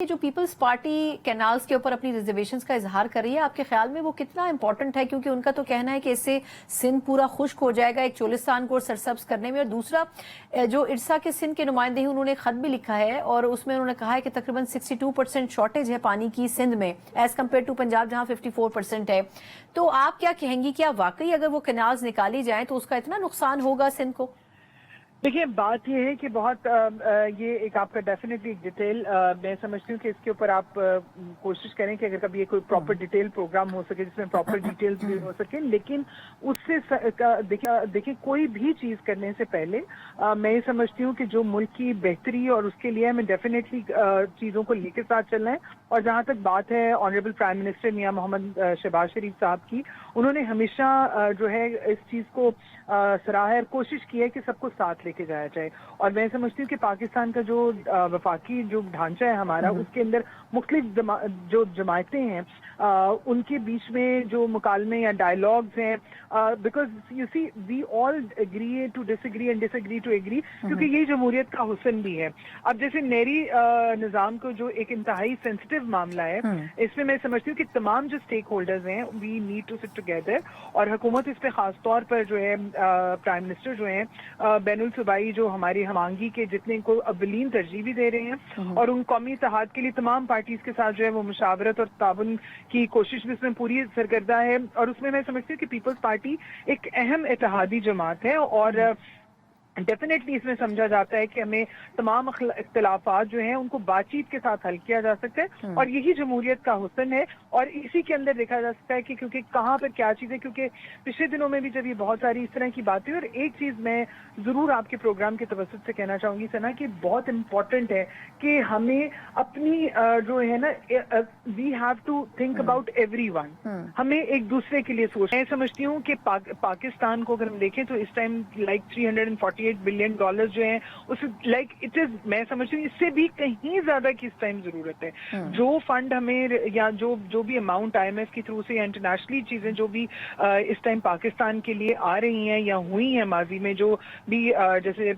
جو Peoples party canals کے اوپر اپنی ریزرویشنز کا اظہار کر رہی ہے، آپ کے خیال میں وہ کتنا امپورٹنٹ ہے؟ کیونکہ ان کا تو کہنا ہے کہ اس سے سندھ پورا خشک ہو جائے گا ایک چولستان کو سرسبز کرنے میں، اور دوسرا جو ارسا کے سندھ کے نمائندے ہیں انہوں نے خط بھی لکھا ہے اور اس میں انہوں نے کہا ہے کہ تقریباً 62% شارٹیج ہے پانی کی سندھ میں ایز کمپیئر ٹو پنجاب جہاں 54% ہے. تو آپ کیا کہیں گی، کیا واقعی اگر وہ کینالز نکالی جائیں تو اس کا اتنا نقصان ہوگا سندھ کو؟ دیکھیے، بات یہ ہے کہ بہت یہ ایک آپ کا ڈیفینیٹلی ایک ڈیٹیل میں سمجھتی ہوں کہ اس کے اوپر آپ کوشش کریں کہ اگر کبھی یہ کوئی پراپر ڈیٹیل پروگرام ہو سکے جس میں پراپر ڈیٹیلز بھی ہو سکے. لیکن اس سے دیکھیں کوئی بھی چیز کرنے سے پہلے میں یہ سمجھتی ہوں کہ جو ملک کی بہتری اور اس کے لیے ہمیں ڈیفینیٹلی چیزوں کو لے کے ساتھ چلنا ہے. اور جہاں تک بات ہے آنریبل پرائم منسٹر میاں محمد شہباز شریف صاحب کی، انہوں نے ہمیشہ جو ہے اس چیز کو سراہا ہے، کوشش کی ہے کہ سب کو ساتھ لے کے جایا جائے. اور میں سمجھتی ہوں کہ پاکستان کا جو وفاقی جو ڈھانچہ ہے ہمارا، اس کے اندر مختلف جو جماعتیں ہیں ان کے بیچ میں جو مکالمے یا ڈائلاگز ہیں، because you see we all agree to disagree and disagree to agree, کیونکہ یہ جمہوریت کا حسن بھی ہے. اب جیسے نیری نظام کو جو ایک انتہائی سینسٹیو معاملہ ہے، اس میں سمجھتی ہوں کہ تمام جو اسٹیک ہولڈرز ہیں we need to sit together, اور حکومت اس پہ خاص طور پر جو ہے پرائم منسٹر جو ہیں بین الصوبائی جو ہماری ہم آہنگی کے جتنے کو اولین ترجیح بھی دے رہے ہیں، اور ان قومی اتحاد کے لیے تمام پارٹیز کے ساتھ جو ہے وہ مشاورت اور تعاون کی کوشش بھی اس میں پوری سرگردہ ہے. اور اس میں سمجھتی ہوں کہ پیپلز پارٹی ایک اہم اتحادی جماعت ہے، اور ڈیفینیٹلی اس میں سمجھا جاتا ہے کہ ہمیں تمام اختلافات جو ہیں ان کو بات چیت کے ساتھ حل کیا جا سکتا ہے، اور یہی جمہوریت کا حسن ہے. اور اسی کے اندر دیکھا جا سکتا ہے کہ کیونکہ کہاں پر کیا چیزیں، کیونکہ پچھلے دنوں میں بھی جب یہ بہت ساری اس طرح کی باتیں، اور ایک چیز میں ضرور آپ کے پروگرام کے توسط سے کہنا چاہوں گی سنا کہ بہت امپورٹنٹ ہے کہ ہمیں اپنی جو ہے نا we have to think about everyone, ہمیں ایک دوسرے کے لیے سوچ. میں سمجھتی ہوں کہ پاکستان کو اگر ہم دیکھیں تو اس ٹائم لائک $348 بلین جو ہیں اس لائک اٹ از، میں سمجھتی ہوں اس سے بھی کہیں زیادہ کی اس ٹائم ضرورت ہے. جو فنڈ ہمیں یا جو بھی اماؤنٹ IMF کے تھرو سے یا انٹرنیشنلی چیزیں جو بھی اس ٹائم پاکستان کے لیے آ رہی ہیں یا ہوئی ہیں ماضی میں، جو بھی جیسے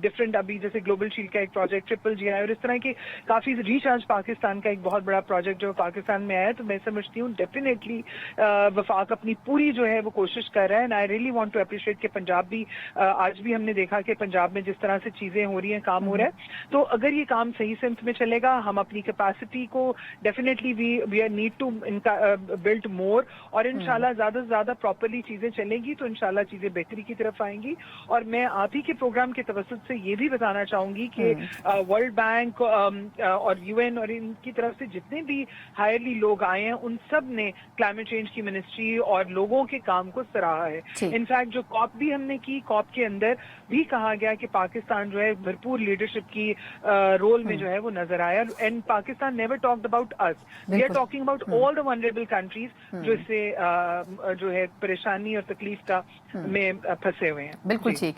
ڈفرینٹ ابھی جیسے گلوبل شیلڈ کا ایک پروجیکٹ GI اور اس طرح کے کافی ریچارج پاکستان کا ایک بہت بڑا پروجیکٹ جو پاکستان میں آیا، تو میں سمجھتی ہوں ڈیفینیٹلی وفاق اپنی پوری جو ہے وہ کوشش کر رہا ہے. And I really want to appreciate کہ پنجاب بھی آج بھی ہم نے دیکھا کہ پنجاب میں جس طرح سے چیزیں ہو رہی ہیں، کام ہو رہا ہے. تو اگر یہ کام صحیح سمت میں چلے گا، ہم اپنی کیپیسٹی کو definitely we are need to build more, اور انشاءاللہ زیادہ سے زیادہ پراپرلی چیزیں چلیں گی تو انشاءاللہ چیزیں بہتری کی طرف آئیں گی. اور میں آپ ہی کے پروگرام کے توسط سے یہ بھی بتانا چاہوں گی کہ ورلڈ بینک اور UN اور ان کی طرف سے جتنے بھی ہائرلی لوگ آئے ہیں، ان سب نے کلائمیٹ چینج کی منسٹری اور لوگوں کے کام کو سراہا ہے. انفیکٹ جو COP بھی ہم نے کی، COP کے اندر بھی کہا گیا کہ پاکستان جو ہے بھرپور لیڈرشپ کی رول میں جو ہے وہ نظر آیا. And Pakistan never talked about اس، we are talking about all the vulnerable countries جو اس سے جو ہے پریشانی اور تکلیف کا میں پھنسے ہوئے ہیں. بالکل ٹھیک.